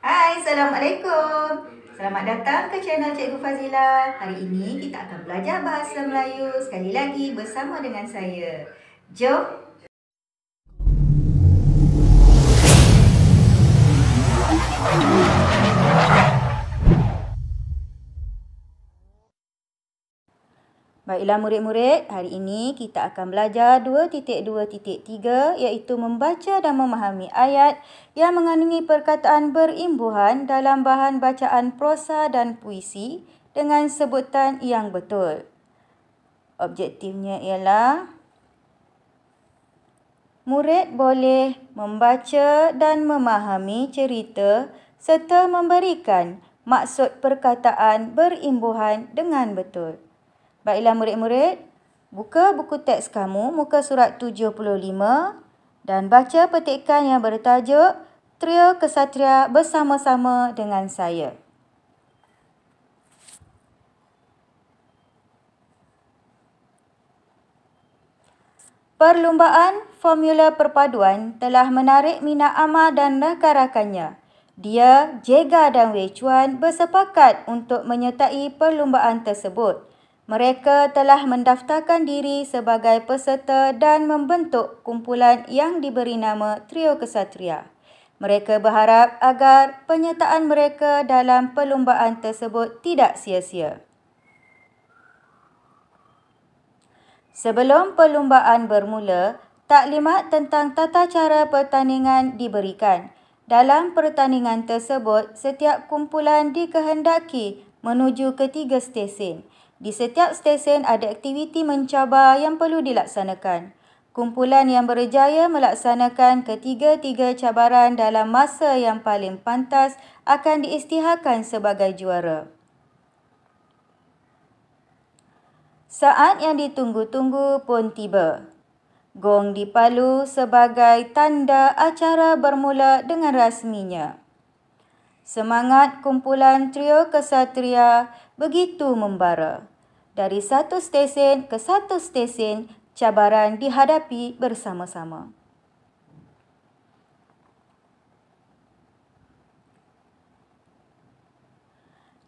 Hai, Assalamualaikum. Selamat datang ke channel Cikgu Fazila. Hari ini kita akan belajar bahasa Melayu sekali lagi bersama dengan saya. Jom. Baiklah murid-murid, hari ini kita akan belajar 2.2.3 iaitu membaca dan memahami ayat yang mengandungi perkataan berimbuhan dalam bahan bacaan prosa dan puisi dengan sebutan yang betul. Objektifnya ialah murid boleh membaca dan memahami cerita serta memberikan maksud perkataan berimbuhan dengan betul. Baiklah murid-murid, buka buku teks kamu muka surat 75 dan baca petikan yang bertajuk Trio Kesatria bersama-sama dengan saya. Perlumbaan formula perpaduan telah menarik minat Amar dan rakan-rakannya. Dia, Jega dan Wei Chuan bersepakat untuk menyertai perlumbaan tersebut. Mereka telah mendaftarkan diri sebagai peserta dan membentuk kumpulan yang diberi nama Trio Kesatria. Mereka berharap agar penyertaan mereka dalam perlumbaan tersebut tidak sia-sia. Sebelum perlumbaan bermula, taklimat tentang tata cara pertandingan diberikan. Dalam pertandingan tersebut, setiap kumpulan dikehendaki menuju ke 3 stesen. Di setiap stesen ada aktiviti mencabar yang perlu dilaksanakan. Kumpulan yang berjaya melaksanakan ketiga-tiga cabaran dalam masa yang paling pantas akan diisytiharkan sebagai juara. Saat yang ditunggu-tunggu pun tiba. Gong dipalu sebagai tanda acara bermula dengan rasminya. Semangat kumpulan Trio Kesatria begitu membara. Dari satu stesen ke satu stesen, cabaran dihadapi bersama-sama.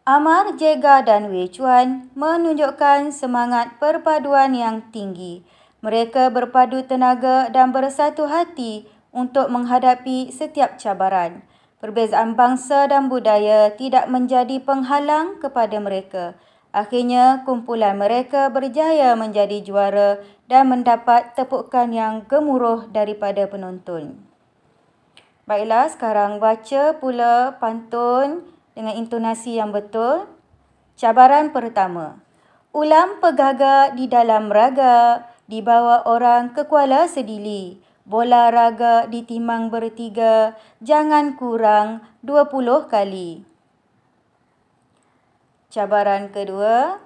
Amar, Jega dan Wei Chuan menunjukkan semangat perpaduan yang tinggi. Mereka berpadu tenaga dan bersatu hati untuk menghadapi setiap cabaran. Perbezaan bangsa dan budaya tidak menjadi penghalang kepada mereka. Akhirnya, kumpulan mereka berjaya menjadi juara dan mendapat tepukan yang gemuruh daripada penonton. Baiklah, sekarang baca pula pantun dengan intonasi yang betul. Cabaran pertama. Ulam pegaga di dalam raga, dibawa orang ke Kuala Sedili. Bola raga ditimbang bertiga, jangan kurang 20 kali. Cabaran kedua.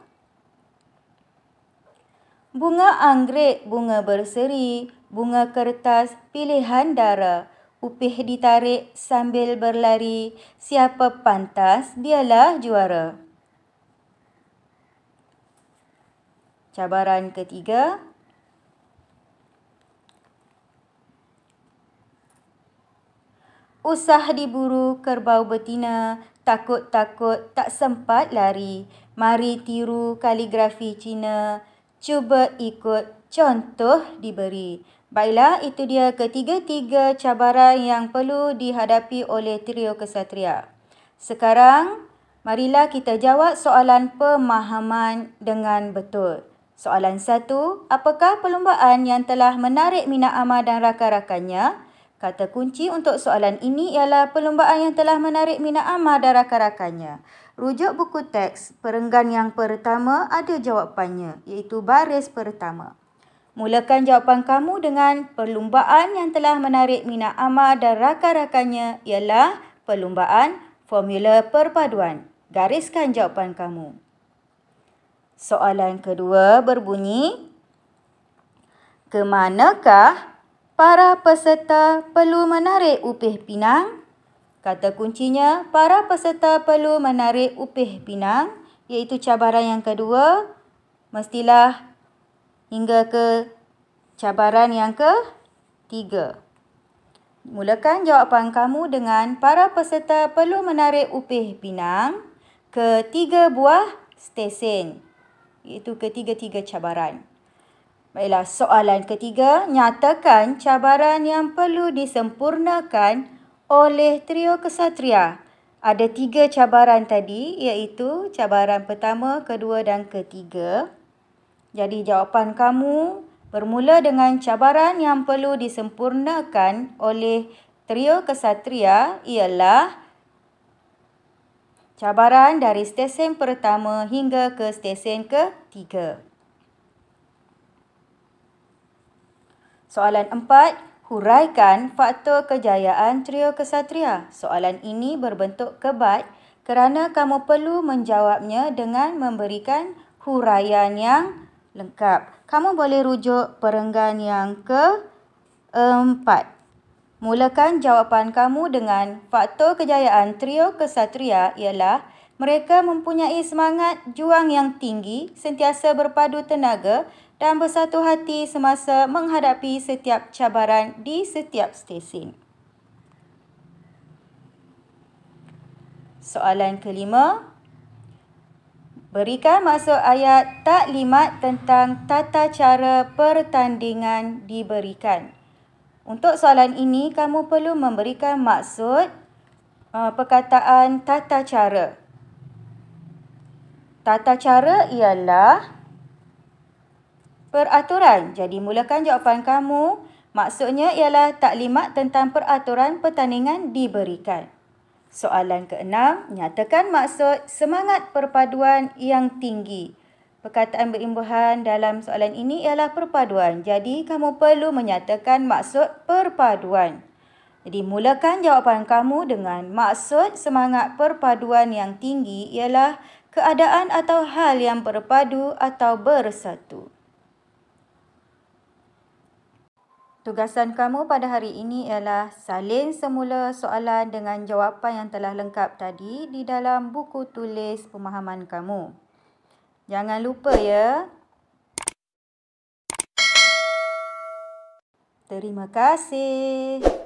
Bunga anggrek, bunga berseri, bunga kertas, pilihan dara. Upih ditarik sambil berlari, siapa pantas dialah juara. Cabaran ketiga. Usah diburu kerbau betina, takut-takut tak sempat lari. Mari tiru kaligrafi Cina, cuba ikut contoh diberi. Baiklah, itu dia ketiga-tiga cabaran yang perlu dihadapi oleh Trio Kesatria. Sekarang, marilah kita jawab soalan pemahaman dengan betul. Soalan 1, apakah perlumbaan yang telah menarik minat Amar dan rakan-rakannya? Kata kunci untuk soalan ini ialah perlumbaan yang telah menarik minat Amar dan rakan-rakannya. Rujuk buku teks perenggan yang pertama ada jawapannya, iaitu baris pertama. Mulakan jawapan kamu dengan perlumbaan yang telah menarik minat Amar dan rakan-rakannya ialah perlumbaan formula perpaduan. Gariskan jawapan kamu. Soalan kedua berbunyi, ke manakah para peserta perlu menarik upih pinang? Kata kuncinya, para peserta perlu menarik upih pinang, iaitu cabaran yang kedua. Mestilah hingga ke cabaran yang ketiga. Mulakan jawapan kamu dengan para peserta perlu menarik upih pinang ke 3 buah stesen, iaitu ketiga-tiga cabaran. Baiklah, soalan ketiga, nyatakan cabaran yang perlu disempurnakan oleh trio kesatria. Ada 3 cabaran tadi, iaitu cabaran pertama, kedua dan ketiga. Jadi jawapan kamu bermula dengan cabaran yang perlu disempurnakan oleh trio kesatria ialah cabaran dari stesen pertama hingga ke stesen ketiga. Soalan 4, huraikan faktor kejayaan trio kesatria. Soalan ini berbentuk kebat kerana kamu perlu menjawabnya dengan memberikan huraian yang lengkap. Kamu boleh rujuk perenggan yang keempat. Mulakan jawapan kamu dengan faktor kejayaan trio kesatria ialah mereka mempunyai semangat juang yang tinggi, sentiasa berpadu tenaga dan bersatu hati semasa menghadapi setiap cabaran di setiap stesen. Soalan kelima. Berikan maksud ayat taklimat tentang tata cara pertandingan diberikan. Untuk soalan ini, kamu perlu memberikan maksud perkataan tata cara. Tata cara ialah peraturan. Jadi, mulakan jawapan kamu. Maksudnya ialah taklimat tentang peraturan pertandingan diberikan. Soalan keenam, nyatakan maksud semangat perpaduan yang tinggi. Perkataan berimbuhan dalam soalan ini ialah perpaduan. Jadi, kamu perlu menyatakan maksud perpaduan. Jadi, mulakan jawapan kamu dengan maksud semangat perpaduan yang tinggi ialah keadaan atau hal yang berpadu atau bersatu. Tugasan kamu pada hari ini ialah salin semula soalan dengan jawapan yang telah lengkap tadi di dalam buku tulis pemahaman kamu. Jangan lupa ya. Terima kasih.